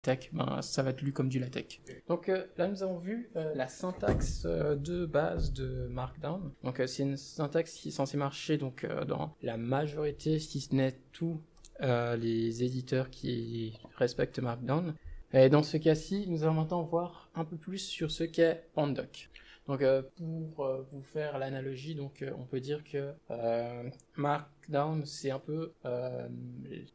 LaTeX, ben, ça va être lu comme du LaTeX. Donc là, nous avons vu la syntaxe de base de Markdown. Donc c'est une syntaxe qui est censée marcher donc, dans la majorité, si ce n'est tous les éditeurs qui respectent Markdown. Et dans ce cas-ci, nous allons maintenant voir un peu plus sur ce qu'est Pandoc. Donc pour vous faire l'analogie, donc on peut dire que Markdown c'est un peu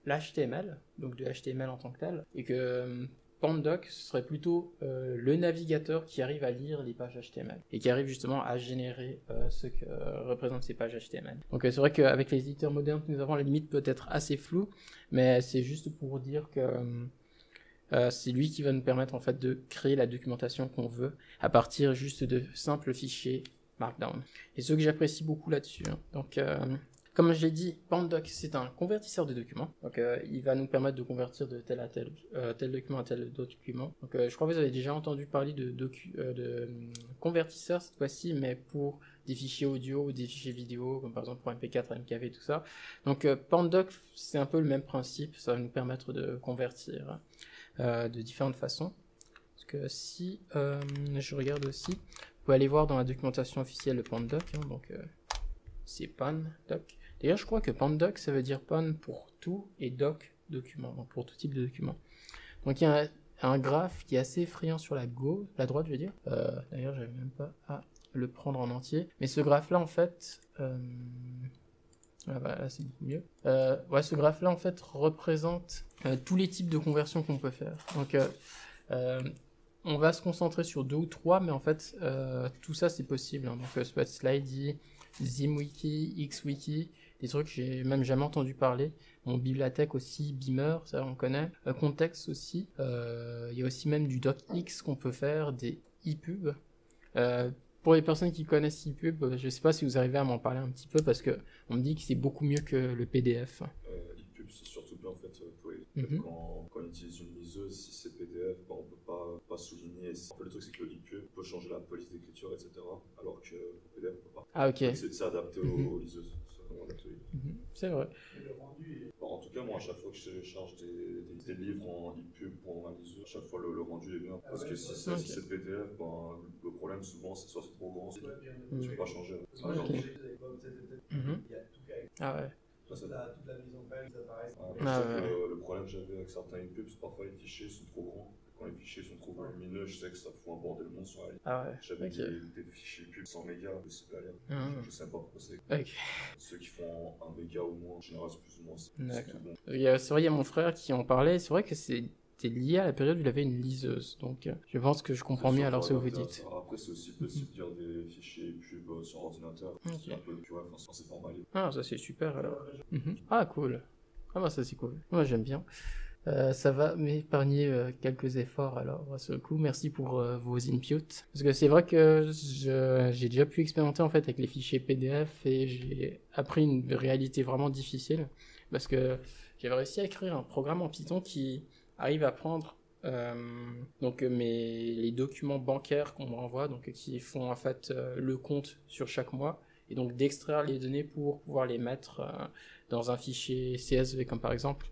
l'HTML, donc de HTML en tant que tel, et que Pandoc ce serait plutôt le navigateur qui arrive à lire les pages HTML et qui arrive justement à générer ce que représentent ces pages HTML. Donc c'est vrai qu'avec les éditeurs modernes que nous avons, la limite peut être assez floue, mais c'est juste pour dire que c'est lui qui va nous permettre en fait de créer la documentation qu'on veut à partir juste de simples fichiers Markdown. Et ce que j'apprécie beaucoup là-dessus. Hein. Donc, comme je l'ai dit, Pandoc c'est un convertisseur de documents. Donc, il va nous permettre de convertir de tel à tel document à tel document. Donc, je crois que vous avez déjà entendu parler de convertisseur cette fois-ci, mais pour des fichiers audio ou des fichiers vidéo, comme par exemple pour MP4, MKV, tout ça. Donc, Pandoc c'est un peu le même principe. Ça va nous permettre de convertir de différentes façons. Parce que si je regarde aussi, vous pouvez aller voir dans la documentation officielle de Pandoc, hein, donc c'est Pandoc. D'ailleurs, je crois que Pandoc, ça veut dire Pan pour tout et doc, document, donc pour tout type de document. Donc il y a un graphe qui est assez effrayant sur la droite, je veux dire. D'ailleurs, j'arrive même pas à le prendre en entier. Mais ce graphe-là, en fait... Ah bah, là c'est beaucoup mieux. Ouais, ce graphe-là en fait représente tous les types de conversions qu'on peut faire. Donc on va se concentrer sur 2 ou 3, mais en fait tout ça c'est possible. Hein. Donc ça peut être Slidey, ZimWiki, XWiki, des trucs que j'ai même jamais entendu parler. Mon Bibliathèque aussi, Beamer, ça on connaît. Context aussi. Il y a aussi même du DocX qu'on peut faire, des ePub. Pour les personnes qui connaissent ePub, je sais pas si vous arrivez à m'en parler un petit peu parce que on me dit que c'est beaucoup mieux que le PDF. ePub c'est surtout bien en fait pour quand on utilise une liseuse, si c'est PDF, on peut pas souligner. En fait, le truc c'est que le ePub peut changer la police d'écriture, etc. Alors que le PDF ne peut pas. Ah ok. C'est adapté aux liseuses. C'est vrai. En tout cas, moi, à chaque fois que je télécharge des livres en ePub pour ma liseuse, à chaque fois le rendu est bien. Parce que si c'est PDF, le problème souvent c'est soit c'est trop grand, tu peux pas changer. Ah ouais. Toute la mise en page, ça apparaît. Le problème que j'avais avec certains ePubs, c'est parfois les fichiers sont trop grands. Quand les fichiers sont trop volumineux, je sais que ça fout un bordel monstre sur la ligne. Ah ouais. J'avais des fichiers pubs 100 mégas, c'est pas lire. Je sais pas pourquoi c'est. Okay. Ceux qui font 1 méga ou moins, en général, c'est plus ou moins. C'est tout bon. C'est vrai, il y a mon frère qui en parlait. C'est vrai que c'était lié à la période où il avait une liseuse. Donc, je pense que je comprends mieux alors ce que vous dites. Après, c'est aussi possible de lire des fichiers pubs sur ordinateur. C'est un peu, tu vois, c'est formalisé. Ah, ça c'est super alors. Ah, cool. Ah, bah ça c'est cool. Moi, j'aime bien. Ça va m'épargner quelques efforts alors à ce coup. Merci pour vos inputs. Parce que c'est vrai que j'ai déjà pu expérimenter en fait avec les fichiers PDF et j'ai appris une réalité vraiment difficile. Parce que j'avais réussi à écrire un programme en Python qui arrive à prendre donc les documents bancaires qu'on me renvoie, donc qui font en fait le compte sur chaque mois, et donc d'extraire les données pour pouvoir les mettre dans un fichier CSV comme par exemple.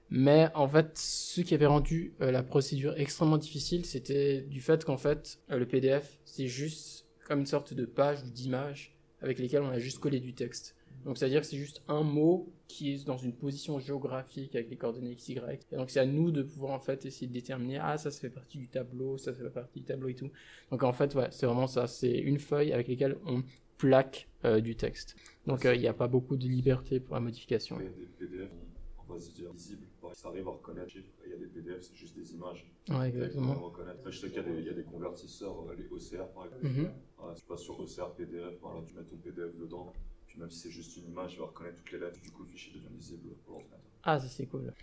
Mais en fait, ce qui avait rendu la procédure extrêmement difficile, c'était du fait qu'en fait, le PDF, c'est juste comme une sorte de page ou d'image avec lesquelles on a juste collé du texte. Donc, c'est-à-dire que c'est juste un mot qui est dans une position géographique avec les coordonnées XY. Et donc, c'est à nous de pouvoir, en fait, essayer de déterminer, ah, ça fait partie du tableau, ça fait partie du tableau et tout. Donc, en fait, ouais, c'est vraiment ça. C'est une feuille avec laquelle on plaque du texte. Donc, il n'y a pas beaucoup de liberté pour la modification. Des PDF, on va se dire visibles. Ça arrive à reconnaître les chiffres. Il y a des PDF, c'est juste des images. Ouais, exactement. Je sais qu'il y a des convertisseurs, les OCR par exemple. Si tu passes sur OCR PDF, là, tu mets ton PDF dedans. Puis même si c'est juste une image, il va reconnaître toutes les lettres. Du coup, le fichier devient lisible pour l'ordinateur. Ah, ça c'est cool.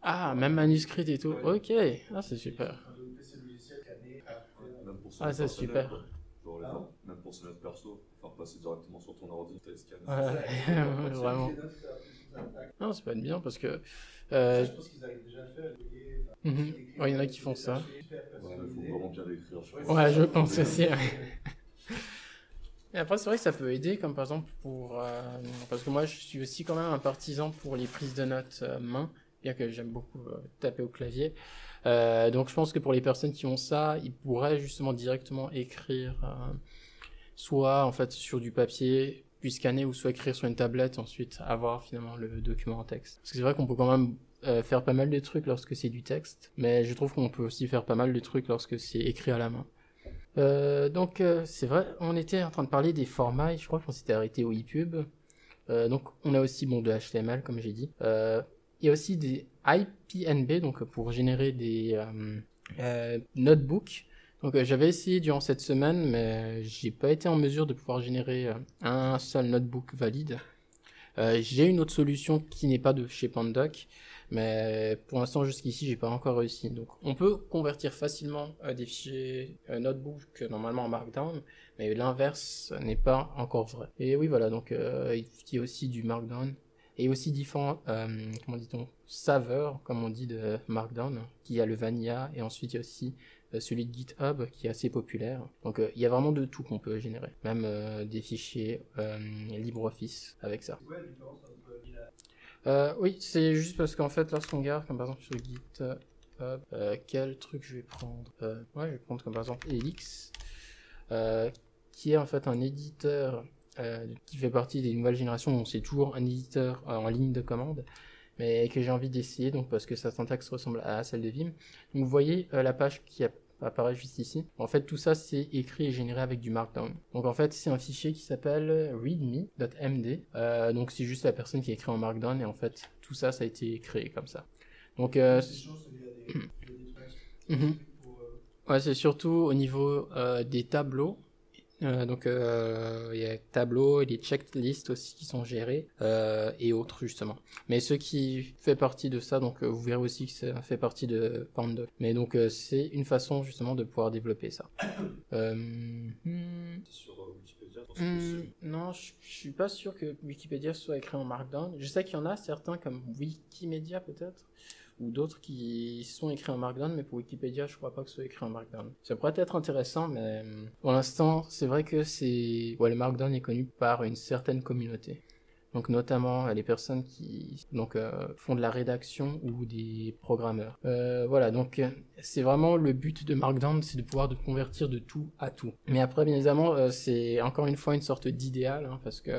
Ah, même manuscrit et tout. Ok, ah, c'est super. Ah, c'est super. Même pour ses notes perso, faire passer directement sur ton ordi, t'as les scanners. Ouais, vraiment. Non, c'est pas bien parce que. Je pense qu'ils arrivent déjà à le faire. Ouais, il y en a qui font ça. Ouais, il faut vraiment bien l'écrire. Ouais, je pense aussi. Et après, c'est vrai que ça peut aider, comme par exemple pour. Parce que moi, je suis aussi quand même un partisan pour les prises de notes main. bien que j'aime beaucoup taper au clavier. Donc je pense que pour les personnes qui ont ça, ils pourraient justement directement écrire soit en fait sur du papier, puis scanner, ou soit écrire sur une tablette, ensuite avoir finalement le document en texte. Parce que c'est vrai qu'on peut quand même faire pas mal de trucs lorsque c'est du texte, mais je trouve qu'on peut aussi faire pas mal de trucs lorsque c'est écrit à la main. Donc c'est vrai, on était en train de parler des formats, et je crois qu'on s'était arrêté au EPUB. Donc on a aussi de HTML comme j'ai dit. Il y a aussi des IPNB, donc pour générer des notebooks. Donc j'avais essayé durant cette semaine, mais j'ai pas été en mesure de pouvoir générer un seul notebook valide. J'ai une autre solution qui n'est pas de chez Pandoc, mais pour l'instant jusqu'ici j'ai pas encore réussi. Donc on peut convertir facilement des fichiers notebook normalement en Markdown, mais l'inverse n'est pas encore vrai. Et oui voilà, donc il y a aussi du Markdown et aussi différents comment dit-on, saveurs comme on dit de Markdown, qui a le Vanilla, et ensuite il y a aussi celui de GitHub qui est assez populaire. Donc il y a vraiment de tout qu'on peut générer, même des fichiers LibreOffice avec ça. C'est quoi la différence entre Oui, c'est juste parce qu'en fait lorsqu'on regarde comme par exemple sur GitHub, quel truc je vais prendre, ouais, je vais prendre comme par exemple Elix, qui est en fait un éditeur qui fait partie des nouvelles générations. Donc c'est toujours un éditeur en ligne de commande, mais que j'ai envie d'essayer, donc parce que sa syntaxe ressemble à celle de Vim. Donc vous voyez la page qui apparaît juste ici. En fait, tout ça c'est écrit et généré avec du Markdown. Donc en fait, c'est un fichier qui s'appelle readme.md. Donc c'est juste la personne qui a écrit en Markdown, et en fait, tout ça, ça a été créé comme ça. Donc ouais, c'est surtout au niveau des tableaux. Donc il y a tableaux et les checklists aussi qui sont gérés et autres justement. Mais ce qui fait partie de ça, donc vous verrez aussi que ça fait partie de Pandoc. Mais donc c'est une façon justement de pouvoir développer ça. Sur Wikipédia, non, je suis pas sûr que Wikipédia soit écrit en Markdown. Je sais qu'il y en a certains comme Wikimedia peut-être, ou d'autres qui sont écrits en Markdown, mais pour Wikipédia, je crois pas que ce soit écrit en Markdown. Ça pourrait être intéressant, mais pour l'instant, c'est vrai que le Markdown est connu par une certaine communauté. Donc notamment les personnes qui font de la rédaction ou des programmeurs. Voilà, donc c'est vraiment le but de Markdown, c'est de pouvoir convertir de tout à tout. Mais après, bien évidemment, c'est encore une fois une sorte d'idéal, hein, parce que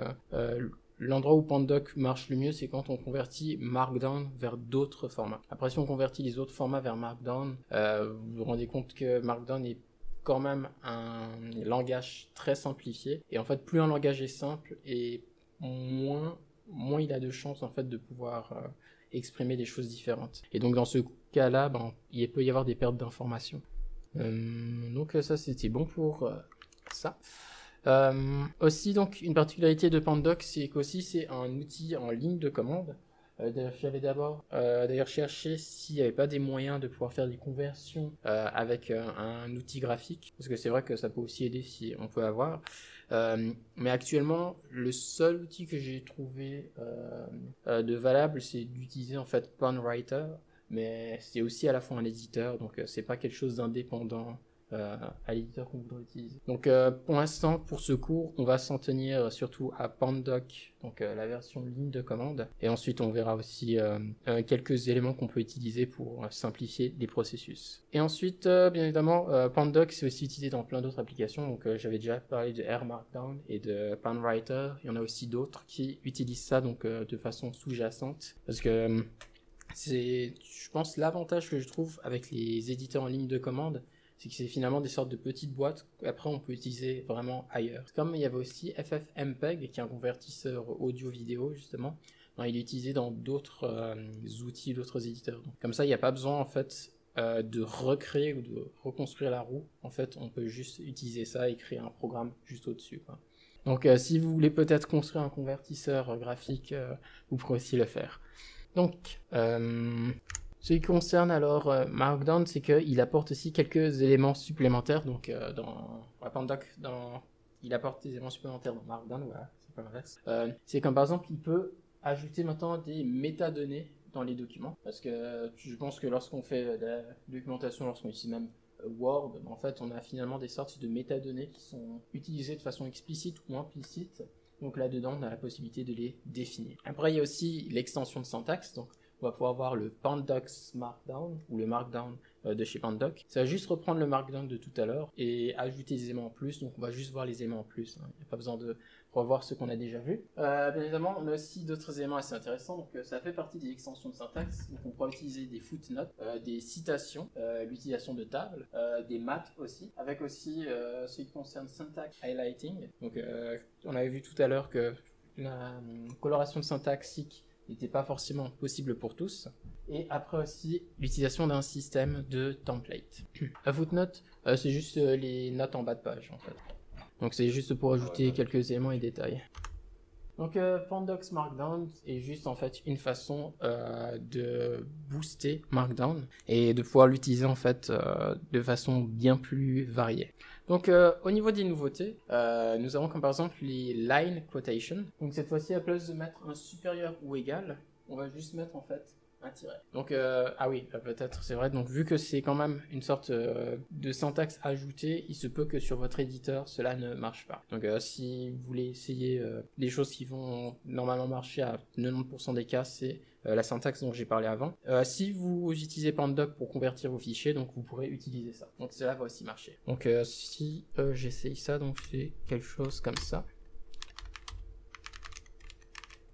l'endroit où Pandoc marche le mieux, c'est quand on convertit Markdown vers d'autres formats. Après, si on convertit les autres formats vers Markdown, vous vous rendez compte que Markdown est quand même un langage très simplifié. Et en fait, plus un langage est simple, et moins il a de chances en fait de pouvoir exprimer des choses différentes. Et donc dans ce cas-là, il peut y avoir des pertes d'informations. Donc ça, c'était bon pour ça. Aussi, donc, une particularité de Pandoc, c'est qu'aussi c'est un outil en ligne de commande. J'avais d'abord cherché s'il n'y avait pas des moyens de pouvoir faire des conversions avec un outil graphique, parce que c'est vrai que ça peut aussi aider si on peut avoir. Mais actuellement, le seul outil que j'ai trouvé de valable, c'est d'utiliser en fait PwnWriter, mais c'est aussi à la fois un éditeur, donc c'est pas quelque chose d'indépendant à l'éditeur qu'on voudrait utiliser. Donc pour l'instant, pour ce cours, on va s'en tenir surtout à Pandoc, donc la version ligne de commande, et ensuite on verra aussi quelques éléments qu'on peut utiliser pour simplifier les processus. Et ensuite, bien évidemment, Pandoc c'est aussi utilisé dans plein d'autres applications, donc j'avais déjà parlé de R Markdown et de PwnWriter. Il y en a aussi d'autres qui utilisent ça donc de façon sous-jacente, parce que c'est, je pense, l'avantage que je trouve avec les éditeurs en ligne de commande, c'est que c'est finalement des sortes de petites boîtes qu'après on peut utiliser vraiment ailleurs. Comme il y avait aussi FFmpeg, qui est un convertisseur audio-vidéo justement, il est utilisé dans d'autres outils, d'autres éditeurs. Donc, comme ça, il n'y a pas besoin en fait de recréer ou de reconstruire la roue. En fait, on peut juste utiliser ça et créer un programme juste au-dessus, quoi. Donc si vous voulez peut-être construire un convertisseur graphique, vous pourrez aussi le faire. Donc ce qui concerne alors Markdown, c'est qu'il apporte aussi quelques éléments supplémentaires. Donc dans Pandoc, il apporte des éléments supplémentaires dans Markdown, voilà, c'est pas l'inverse. C'est comme par exemple, il peut ajouter maintenant des métadonnées dans les documents, parce que je pense que lorsqu'on fait de la documentation, lorsqu'on utilise même Word, en fait, on a finalement des sortes de métadonnées qui sont utilisées de façon explicite ou implicite. Donc là-dedans, on a la possibilité de les définir. Après, il y a aussi l'extension de syntaxe. Donc, on va pouvoir voir le Pandoc Markdown ou le Markdown de chez Pandoc. Ça va juste reprendre le Markdown de tout à l'heure et ajouter des éléments en plus. Donc on va juste voir les éléments en plus. Il n'y a pas besoin de revoir ce qu'on a déjà vu. Bien évidemment, on a aussi d'autres éléments assez intéressants. Donc ça fait partie des extensions de syntaxe. Donc on pourra utiliser des footnotes, des citations, l'utilisation de tables, des maths aussi, avec aussi ce qui concerne syntax highlighting. Donc on avait vu tout à l'heure que la coloration de syntaxique n'était pas forcément possible pour tous. Et après aussi, l'utilisation d'un système de template. La footnote, c'est juste les notes en bas de page, en fait. Donc c'est juste pour ajouter quelques éléments et détails. Donc Pandoc Markdown est juste en fait une façon de booster Markdown et de pouvoir l'utiliser en fait de façon bien plus variée. Donc au niveau des nouveautés, nous avons comme par exemple les line quotation. Donc cette fois-ci, à place de mettre un supérieur ou égal, on va juste mettre en fait un tiret. Donc ah oui, peut-être c'est vrai. Donc vu que c'est quand même une sorte de syntaxe ajoutée, il se peut que sur votre éditeur cela ne marche pas. Donc si vous voulez essayer des choses qui vont normalement marcher à 90% des cas, c'est la syntaxe dont j'ai parlé avant. Si vous utilisez Pandoc pour convertir vos fichiers, donc vous pourrez utiliser ça. Donc cela va aussi marcher. Donc si j'essaye ça, donc c'est quelque chose comme ça.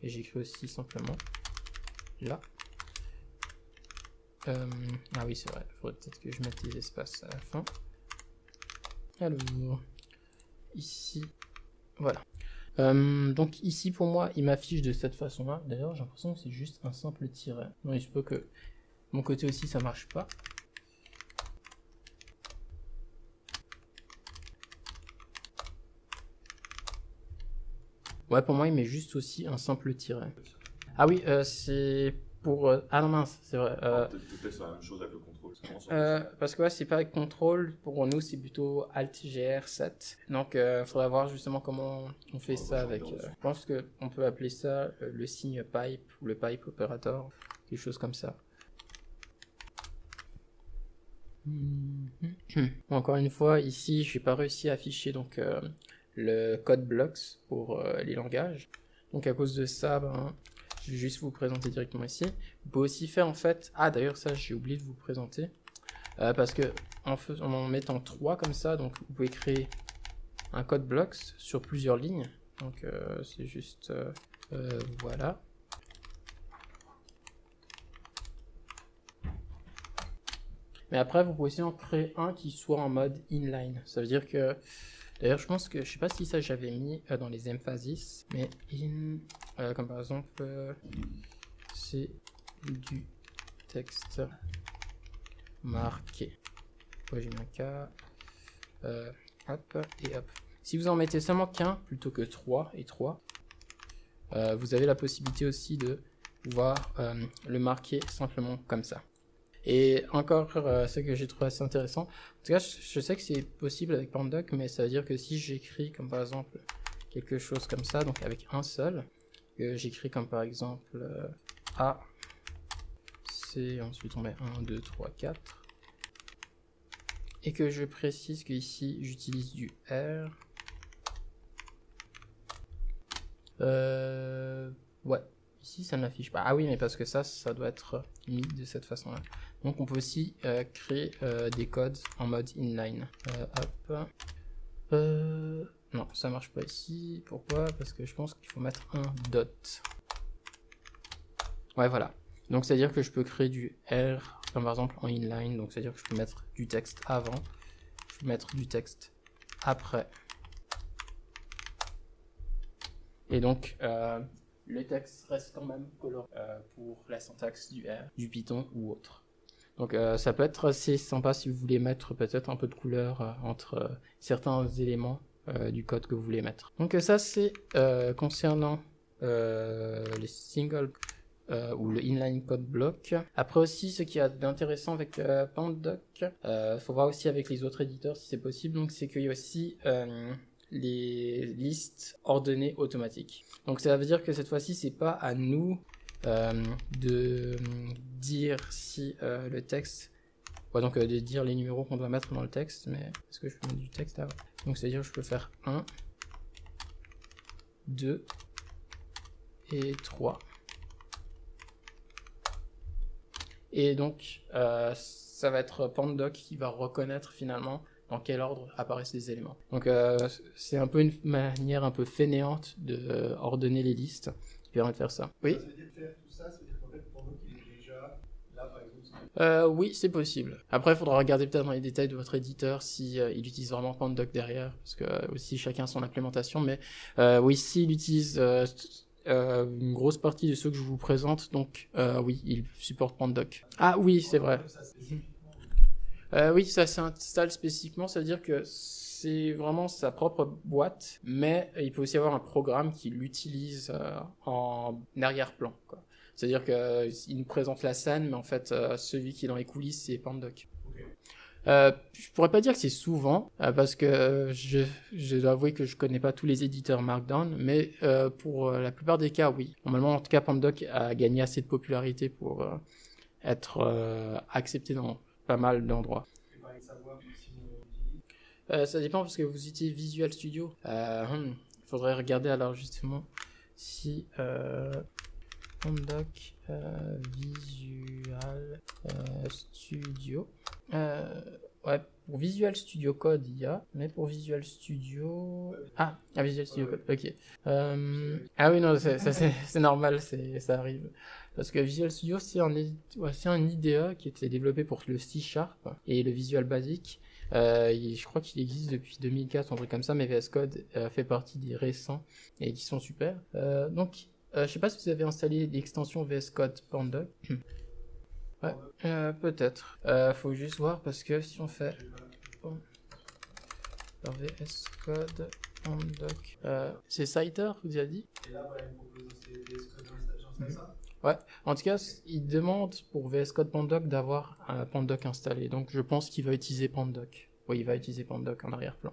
Et j'écris aussi simplement là. Ah oui, c'est vrai, il faudrait peut-être que je mette des espaces à la fin. Alors, ici, voilà. Donc ici, pour moi, il m'affiche de cette façon-là. D'ailleurs, j'ai l'impression que c'est juste un simple tiret. Non, il se peut que de mon côté aussi, ça marche pas. Ouais, pour moi, il met juste aussi un simple tiret. Ah oui, c'est... Ah non mince, c'est vrai. Peut-être c'est la même chose avec le contrôle. Parce que ouais, c'est pas avec contrôle, pour nous c'est plutôt Alt-GR7. Donc il faudra voir justement comment on fait ça avec... je pense qu'on peut appeler ça le signe pipe ou le pipe operator, quelque chose comme ça. Encore une fois, ici j'ai pas réussi à afficher donc, le code blocks pour les langages. Donc à cause de ça, je vais juste vous présenter directement ici. Vous pouvez aussi faire en fait... Ah d'ailleurs ça j'ai oublié de vous présenter. Parce que en mettant 3 comme ça, donc vous pouvez créer un code blocks sur plusieurs lignes. Donc c'est juste... voilà. Mais après vous pouvez aussi en créer un qui soit en mode inline. Ça veut dire que... D'ailleurs, je pense que, je sais pas si ça j'avais mis dans les emphasis, mais comme par exemple, c'est du texte marqué. J'ai mis un K, hop, et hop. Si vous en mettez seulement qu'un, plutôt que 3 et 3, vous avez la possibilité aussi de pouvoir le marquer simplement comme ça. Et encore, ce que j'ai trouvé assez intéressant, en tout cas, je sais que c'est possible avec Pandoc, mais ça veut dire que si j'écris comme par exemple quelque chose comme ça, donc avec un seul, que j'écris comme par exemple A, C, ensuite on met 1, 2, 3, 4, et que je précise qu'ici j'utilise du R, ouais, ici ça n'affiche pas. Ah oui, mais parce que ça doit être mis de cette façon-là. Donc on peut aussi créer des codes en mode inline. Hop. Non, ça marche pas ici. Pourquoi? Parce que je pense qu'il faut mettre un dot. Ouais, voilà. Donc c'est-à-dire que je peux créer du R, comme par exemple en inline. Donc c'est-à-dire que je peux mettre du texte avant. Je peux mettre du texte après. Et donc... le texte reste quand même coloré pour la syntaxe du R, du Python ou autre. Donc ça peut être assez sympa si vous voulez mettre peut-être un peu de couleur entre certains éléments du code que vous voulez mettre. Donc ça c'est concernant les singles ou le inline code block. Après aussi ce qu'il y a d'intéressant avec Pandoc, faut voir aussi avec les autres éditeurs si c'est possible, donc c'est qu'il y a aussi les listes ordonnées automatiques. Donc ça veut dire que cette fois-ci c'est pas à nous de dire si le texte, donc de dire les numéros qu'on doit mettre dans le texte, mais est-ce que je peux mettre du texte là? Donc c'est à dire que je peux faire 1, 2 et 3. Et donc, ça va être Pandoc qui va reconnaître finalement dans quel ordre apparaissent les éléments. Donc, c'est un peu une manière un peu fainéante de ordonner les listes qui permet de faire ça. Oui. Ça veut dire faire tout ça, ça veut dire qu'en fait, Pandoc, il est déjà là, par exemple. Oui, c'est possible. Après, il faudra regarder peut-être dans les détails de votre éditeur si il utilise vraiment Pandoc derrière, parce que aussi chacun a son implémentation. Mais oui, s'il utilise une grosse partie de ceux que je vous présente, donc oui, il supporte Pandoc. Ah oui, c'est vrai. Oui, ça s'installe spécifiquement, c'est-à-dire que c'est vraiment sa propre boîte, mais il peut aussi avoir un programme qui l'utilise en arrière-plan, quoi. C'est-à-dire qu'il nous présente la scène, mais en fait, celui qui est dans les coulisses, c'est Pandoc. Je pourrais pas dire que c'est souvent, parce que je dois avouer que je connais pas tous les éditeurs Markdown, mais pour la plupart des cas, oui. Normalement, en tout cas, Pandoc a gagné assez de popularité pour être accepté dans pas mal d'endroits. Ça dépend parce que vous utilisez Visual Studio. Faudrait regarder alors justement si Pandoc Visual Studio. Ouais, pour Visual Studio Code il y a, mais pour Visual Studio... Visual Studio Code, ok. Ah oui, non, c'est normal, ça arrive. Parce que Visual Studio, c'est un IDE qui était développé pour le C# et le Visual Basic. Je crois qu'il existe depuis 2004, un truc comme ça, mais VS Code fait partie des récents et qui sont super. Donc, je sais pas si vous avez installé l'extension VS Code Pandoc. Ouais, peut-être. Faut juste voir parce que si on fait VS Code Pandoc, c'est Citer, vous avez dit? Et là, voilà, il me propose VS Code, j'installe ça. Ouais, en tout cas, il demande pour VS Code Pandoc d'avoir un Pandoc installé. Donc je pense qu'il va utiliser Pandoc. Oui, il va utiliser Pandoc en arrière-plan.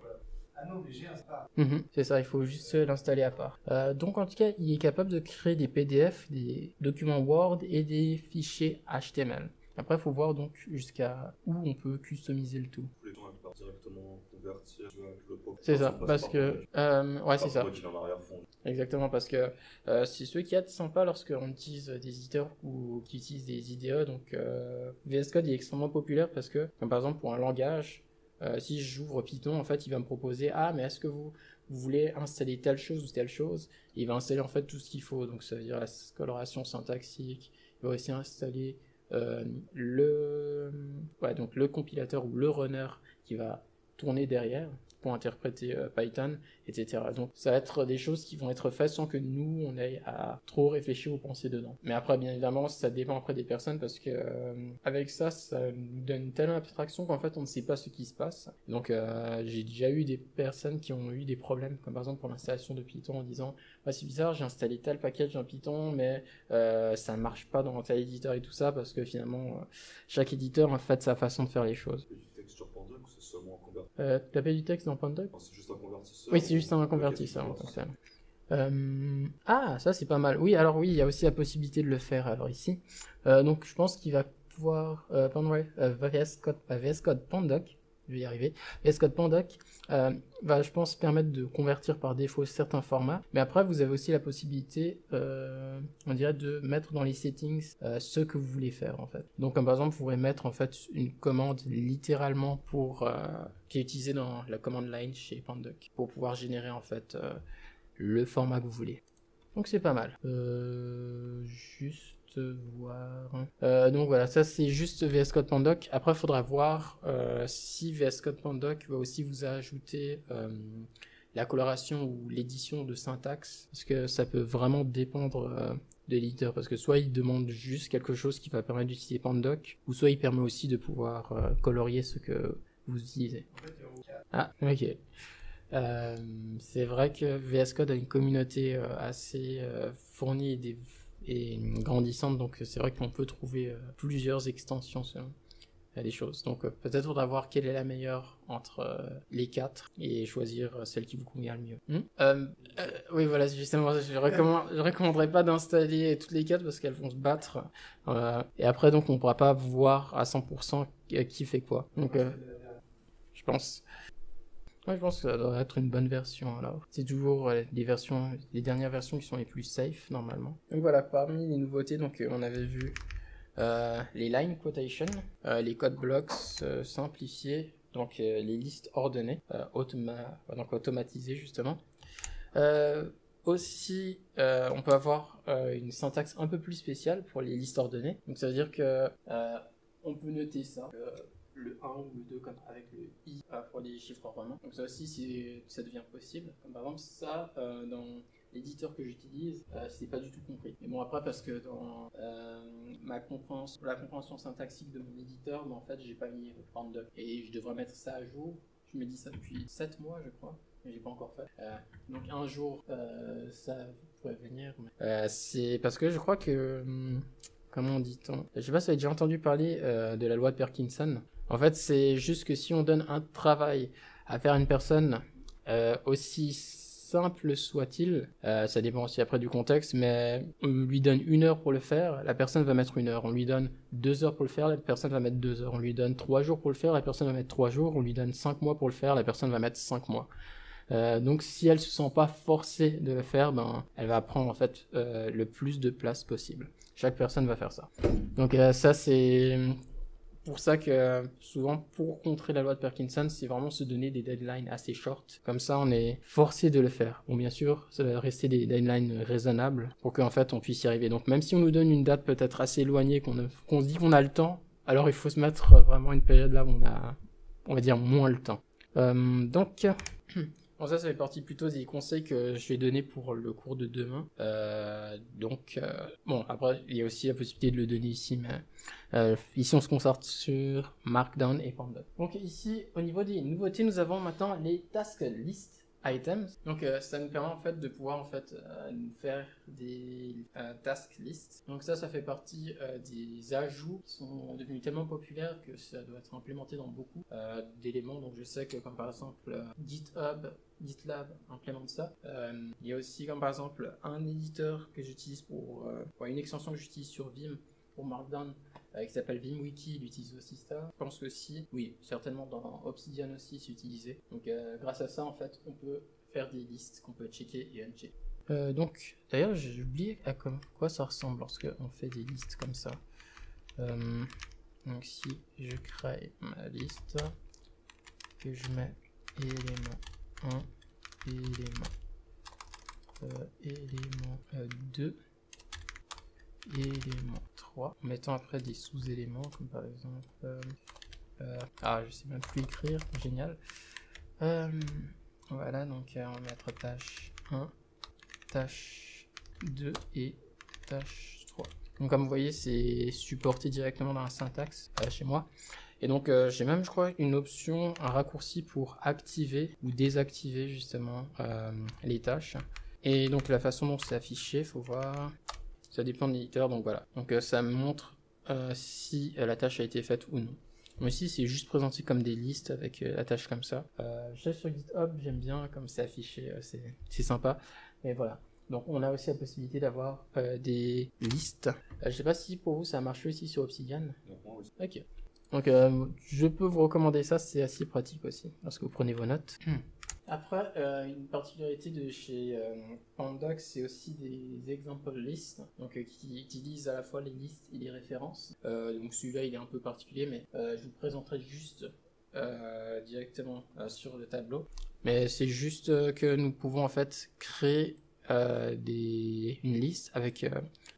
Ah non, mais j'ai un spa. C'est ça, il faut juste l'installer à part. Donc en tout cas, il est capable de créer des PDF, des documents Word et des fichiers HTML. Après, il faut voir donc jusqu'à où on peut customiser le tout. Les gens peuvent directement convertir le programme. C'est ça, parce que... ouais, c'est ça. Qui est en arrière-fond. Exactement, parce que c'est ce qui est sympa lorsqu'on utilise des éditeurs ou qui utilisent des IDE. Donc VS Code est extrêmement populaire parce que, comme par exemple pour un langage, si j'ouvre Python, en fait, il va me proposer mais est-ce que vous voulez installer telle chose ou telle chose? Et il va installer en fait tout ce qu'il faut. Donc ça veut dire la coloration syntaxique. Il va aussi installer le compilateur ou le runner qui va tourner derrière pour interpréter Python, etc. Donc ça va être des choses qui vont être faites sans que nous on ait à trop réfléchir ou penser dedans. Mais après, bien évidemment, ça dépend après des personnes parce que avec ça nous donne une telle abstraction qu'en fait on ne sait pas ce qui se passe. Donc j'ai déjà eu des personnes qui ont eu des problèmes, comme par exemple pour l'installation de Python en disant c'est bizarre, j'ai installé tel package en Python mais ça ne marche pas dans tel éditeur et tout ça parce que finalement chaque éditeur a fait sa façon de faire les choses. Taper du texte dans Pandoc? C'est juste un convertisseur. Oui, c'est juste un convertisseur. Ça c'est pas mal. Oui, alors oui, il y a aussi la possibilité de le faire alors ici. Donc je pense qu'il va pouvoir VS Code Pandoc, je vais y arriver. VS Code Pandoc va, je pense, permettre de convertir par défaut certains formats. Mais après, vous avez aussi la possibilité, on dirait, de mettre dans les settings ce que vous voulez faire en fait. Donc, comme par exemple, vous pourrez mettre en fait une commande littéralement qui est utilisée dans la command line chez Pandoc pour pouvoir générer en fait le format que vous voulez. Donc c'est pas mal. Juste voir. Donc voilà, ça c'est juste VS Code Pandoc. Après, il faudra voir si VS Code Pandoc va aussi vous ajouter la coloration ou l'édition de syntaxe, parce que ça peut vraiment dépendre de l'éditeur, parce que soit il demande juste quelque chose qui va permettre d'utiliser Pandoc, ou soit il permet aussi de pouvoir colorier ce que vous utilisez. Ok. C'est vrai que VS Code a une communauté assez fournie et grandissante, donc c'est vrai qu'on peut trouver plusieurs extensions à des choses. Donc peut-être faudra voir quelle est la meilleure entre les quatre et choisir celle qui vous convient le mieux. Oui, voilà, justement, je recommanderais pas d'installer toutes les quatre parce qu'elles vont se battre. Et après, donc, on pourra pas voir à 100% qui fait quoi. Donc, je pense que ça doit être une bonne version alors. C'est toujours les dernières versions qui sont les plus safe normalement. Donc voilà, parmi les nouveautés, donc on avait vu les line quotation, les code blocks simplifiés, donc les listes ordonnées, donc automatisées justement. Aussi, on peut avoir une syntaxe un peu plus spéciale pour les listes ordonnées. Donc ça veut dire que on peut noter ça, le 1 ou le 2 comme avec le i pour les chiffres romains. Donc ça aussi, ça devient possible. Comme par exemple ça, dans l'éditeur que j'utilise, c'est pas du tout compris. Mais bon, après, parce que dans la compréhension syntaxique de mon éditeur, en fait, j'ai pas mis random. Et je devrais mettre ça à jour. Je me dis ça depuis 7 mois, je crois. Mais j'ai pas encore fait. Donc un jour, ça pourrait venir. C'est parce que je crois que... comment dit-on? Je sais pas si vous avez déjà entendu parler de la loi de Parkinson. En fait, c'est juste que si on donne un travail à faire à une personne, aussi simple soit-il, ça dépend aussi après du contexte, mais on lui donne 1 heure pour le faire, la personne va mettre 1 heure. On lui donne 2 heures pour le faire, la personne va mettre 2 heures. On lui donne 3 jours pour le faire, la personne va mettre 3 jours. On lui donne 5 mois pour le faire, la personne va mettre 5 mois. Donc si elle se sent pas forcée de le faire, elle va prendre en fait le plus de place possible. Chaque personne va faire ça. Donc ça c'est pour ça que souvent pour contrer la loi de Parkinson, c'est vraiment se donner des deadlines assez short. Comme ça on est forcé de le faire. Bon bien sûr, ça va rester des deadlines raisonnables pour qu'en fait on puisse y arriver. Donc même si on nous donne une date peut-être assez éloignée, qu'on se dit qu'on a le temps, alors il faut se mettre vraiment une période là où on va dire moins le temps. Donc bon, ça fait partie plutôt des conseils que je vais donner pour le cours de demain. Bon, après, il y a aussi la possibilité de le donner ici, mais ici, on se concentre sur Markdown et Panda. Donc ici, au niveau des nouveautés, nous avons maintenant les task list items. Donc ça nous permet en fait de pouvoir en fait nous faire des task lists. Donc ça fait partie des ajouts qui sont devenus tellement populaires que ça doit être implémenté dans beaucoup d'éléments. Donc je sais que comme par exemple GitLab implémente ça. Il y a aussi comme par exemple un éditeur que j'utilise pour une extension que j'utilise sur Vim pour Markdown qui s'appelle VimWiki, il utilise aussi ça. Je pense que si, oui, certainement dans Obsidian aussi c'est utilisé. Donc grâce à ça en fait on peut faire des listes qu'on peut checker et unchecker. Donc d'ailleurs j'ai oublié à quoi ça ressemble lorsque on fait des listes comme ça. Donc si je crée ma liste, que je mets élément 1, élément 2, élément 3, en mettant après des sous-éléments comme par exemple je sais même plus écrire, génial. Voilà, donc on va mettre tâche 1, tâche 2 et tâche 3. Donc comme vous voyez c'est supporté directement dans la syntaxe chez moi. Et donc j'ai même je crois une option, un raccourci pour activer ou désactiver justement les tâches. Et donc la façon dont c'est affiché, faut voir, ça dépend de l'éditeur, donc voilà. Donc ça me montre si la tâche a été faite ou non. Mais ici c'est juste présenté comme des listes avec la tâche comme ça. Je sais sur GitHub, j'aime bien comme c'est affiché, c'est sympa. Et voilà. Donc on a aussi la possibilité d'avoir des listes. Je sais pas si pour vous ça marche aussi sur Obsidian. Ok. Donc je peux vous recommander ça, c'est assez pratique aussi, lorsque vous prenez vos notes. Après, une particularité de chez Pandox, c'est aussi des example lists, donc qui utilisent à la fois les listes et les références. Donc celui-là, il est un peu particulier, mais je vous présenterai juste directement sur le tableau. Mais c'est juste que nous pouvons en fait créer une liste avec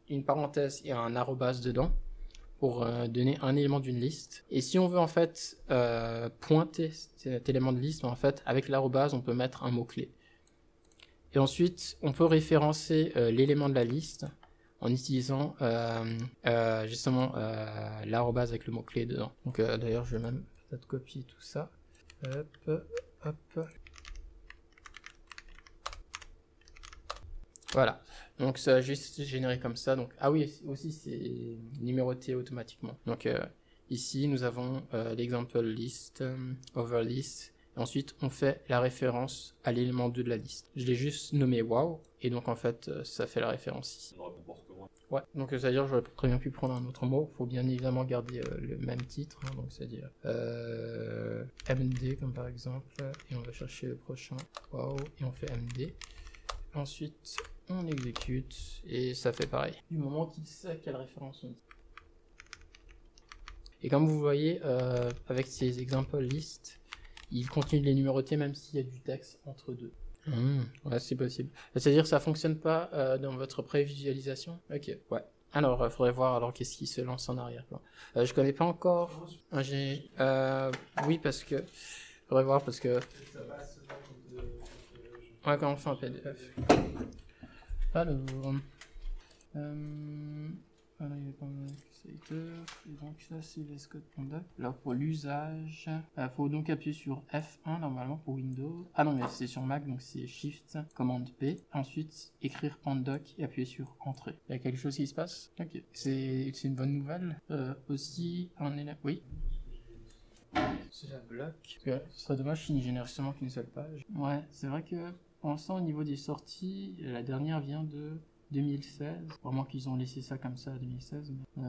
une parenthèse et un arrobase dedans, pour donner un élément d'une liste. Et si on veut en fait pointer cet élément de liste, en fait avec l'arrobase on peut mettre un mot-clé. Et ensuite on peut référencer l'élément de la liste en utilisant justement l'arrobase avec le mot-clé dedans. Donc d'ailleurs je vais même peut-être copier tout ça. Hop. Voilà. Donc ça va juste générer comme ça. Donc ah oui, aussi c'est numéroté automatiquement. Donc ici nous avons l'example list, overlist. Et ensuite on fait la référence à l'élément 2 de la liste. Je l'ai juste nommé wow et donc en fait ça fait la référence ici. Ouais. Donc c'est-à-dire j'aurais très bien pu prendre un autre mot. Il faut bien évidemment garder le même titre. Hein, donc c'est-à-dire MD comme par exemple. Et on va chercher le prochain. Wow et on fait MD. Ensuite, on exécute et ça fait pareil. Du moment qu'il sait quelle référence on dit. Et comme vous voyez, avec ces example list, il continue de les numéroter même s'il y a du texte entre deux. Ouais, c'est possible. C'est-à-dire que ça fonctionne pas dans votre prévisualisation? Ok, ouais. Alors, faudrait voir alors qu'est-ce qui se lance en arrière-plan. Je connais pas encore. Oui, parce que... Faudrait voir parce que... Ouais, quand on fait un PDF. Alors... Alors, il y a pas mal et donc ça c'est VS Code Conduct. Alors pour l'usage, il faut donc appuyer sur F1 normalement pour Windows. Ah non mais c'est sur Mac donc c'est Shift, Commande P. Ensuite écrire Pandoc et appuyer sur Entrée. Il y a quelque chose qui se passe? Ok, c'est une bonne nouvelle. Aussi un élève. Oui. Cela bloque. Ce serait dommage s'il n'y génère seulement qu'une seule page. Ouais, c'est vrai que pour l'instant au niveau des sorties, la dernière vient de 2016, vraiment qu'ils ont laissé ça comme ça à 2016. Mais,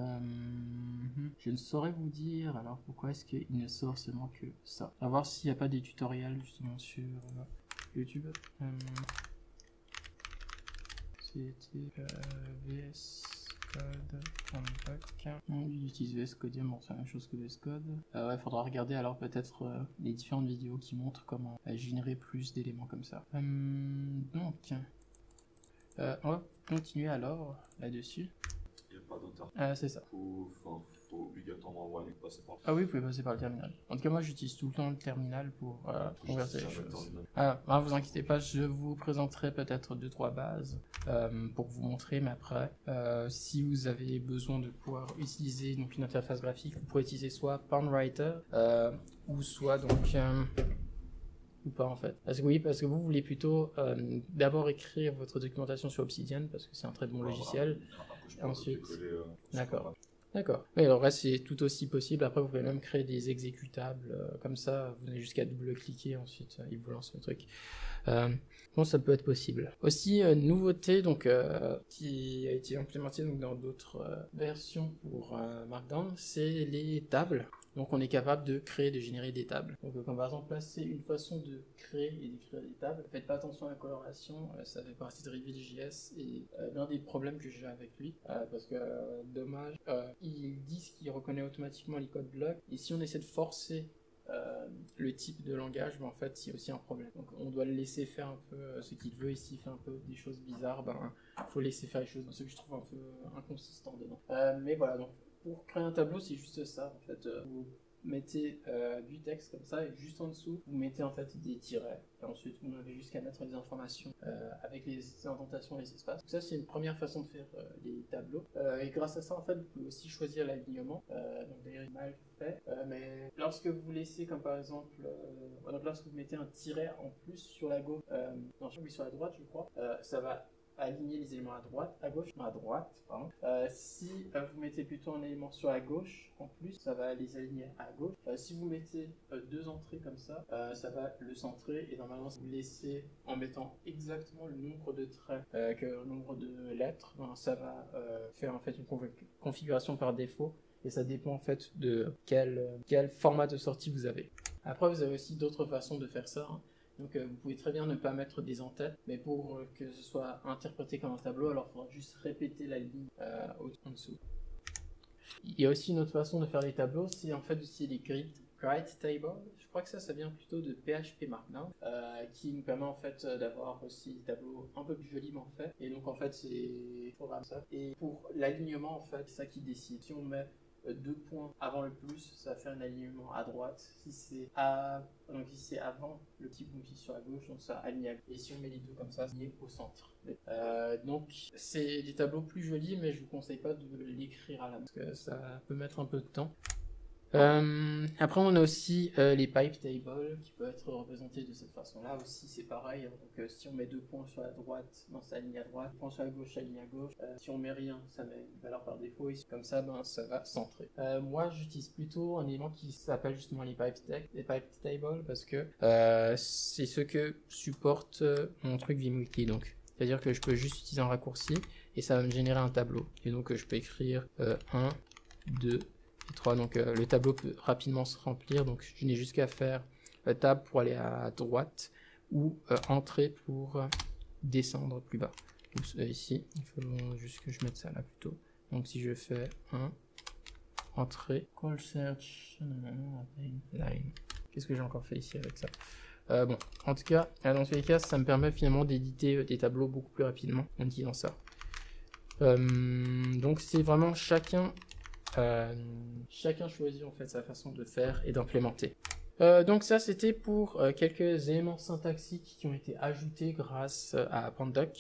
je ne saurais vous dire alors pourquoi est-ce qu'il ne sort seulement que ça. À voir s'il n'y a pas des tutoriels justement sur YouTube. C'était VS Code Conduct. Il utilise VS Code, bon c'est la même chose que VS Code. Ouais, faudra regarder alors peut-être les différentes vidéos qui montrent comment générer plus d'éléments comme ça. Donc, on va continuer alors là-dessus. Il n'y a pas d'auteur. C'est ça. Faut obligatoirement passer par le... Ah oui, vous pouvez passer par le terminal. En tout cas, moi j'utilise tout le temps le terminal pour convertir les choses. Ah, vous inquiétez pas, je vous présenterai peut-être 2-3 bases pour vous montrer, mais après, si vous avez besoin de pouvoir utiliser donc, une interface graphique, vous pouvez utiliser soit PoundWriter ou soit donc... ou pas en fait. Parce que vous voulez plutôt d'abord écrire votre documentation sur Obsidian parce que c'est un très bon logiciel. Et ensuite, d'accord. D'accord. Mais alors reste c'est tout aussi possible. Après vous pouvez même créer des exécutables comme ça. Vous avez jusqu'à double-cliquer ensuite il vous lance le truc. Bon, ça peut être possible. Aussi nouveauté donc qui a été implémentée donc dans d'autres versions pour Markdown, c'est les tables. Donc on est capable de créer, de générer des tables. Donc comme par exemple là c'est une façon de créer et d'écrire des tables. Faites pas attention à la coloration, ça fait partie de Reveal.js et l'un des problèmes que j'ai avec lui, parce que dommage, ils disent qu'il reconnaît automatiquement les codes blocs et si on essaie de forcer le type de langage, ben en fait c'est aussi un problème. Donc on doit le laisser faire un peu ce qu'il veut et s'il fait un peu des choses bizarres, ben faut laisser faire les choses. Ce que je trouve un peu inconsistant dedans. Mais voilà donc. Pour créer un tableau, c'est juste ça, en fait. Vous mettez du texte comme ça, et juste en dessous, vous mettez en fait des tirets. Et ensuite, vous n'avez jusqu'à mettre des informations avec les indentations et les espaces. Donc ça, c'est une première façon de faire les tableaux. Et grâce à ça, en fait, vous pouvez aussi choisir l'alignement. Donc d'ailleurs, mal fait. Mais lorsque vous laissez, comme par exemple, donc lorsque vous mettez un tiret en plus sur la gauche, non, sur la droite, je crois, ça va aligner les éléments à gauche, pardon. Si vous mettez plutôt un élément sur la gauche, en plus, ça va les aligner à gauche. Si vous mettez deux entrées comme ça, ça va le centrer et normalement, si vous laissez en mettant exactement le nombre de traits que le nombre de lettres, ben, ça va faire en fait une configuration par défaut et ça dépend en fait de quel format de sortie vous avez. Après, vous avez aussi d'autres façons de faire ça. Donc vous pouvez très bien ne pas mettre des en-têtes, mais pour que ce soit interprété comme un tableau, alors il faudra juste répéter la ligne en dessous. Il y a aussi une autre façon de faire les tableaux, c'est en fait d'utiliser les grid tables. Je crois que ça vient plutôt de PHP Markdown, qui nous permet en fait d'avoir aussi des tableaux un peu plus joliment faits. Et donc en fait c'est programme ça. Et pour l'alignement en fait, c'est ça qui décide. Si on met 2 points avant le plus, ça va faire un alignement à droite. Si c'est avant le petit point qui est sur la gauche, donc ça aligne à gauche. Et si on met les deux comme ça, c'est au centre. Donc c'est des tableaux plus jolis, mais je vous conseille pas de l'écrire à la main parce que ça peut mettre un peu de temps. Après on a aussi les pipe tables qui peuvent être représentés de cette façon là aussi c'est pareil, donc si on met 2 points sur la droite, ben, ça aligne à droite, 2 points sur la gauche, ça aligne à gauche, si on met rien ça met une valeur par défaut et comme ça ben, ça va centrer. Moi j'utilise plutôt un élément qui s'appelle justement les pipe tables parce que c'est ce que supporte mon truc Vimwiki, donc c'est à dire que je peux juste utiliser un raccourci et ça va me générer un tableau et donc je peux écrire 1, 2 et 3, donc le tableau peut rapidement se remplir, donc je n'ai juste qu'à faire tab pour aller à droite ou entrée pour descendre plus bas. Donc, ici, il faut juste que je mette ça là plutôt. Donc si je fais 1, entrée, call search, line. Qu'est-ce que j'ai encore fait ici avec ça? Bon, en tout cas, dans tous les cas, ça me permet finalement d'éditer des tableaux beaucoup plus rapidement en utilisant ça. Donc c'est vraiment chacun choisit en fait sa façon de faire et d'implémenter. Donc ça c'était pour quelques éléments syntaxiques qui ont été ajoutés grâce à Pandoc.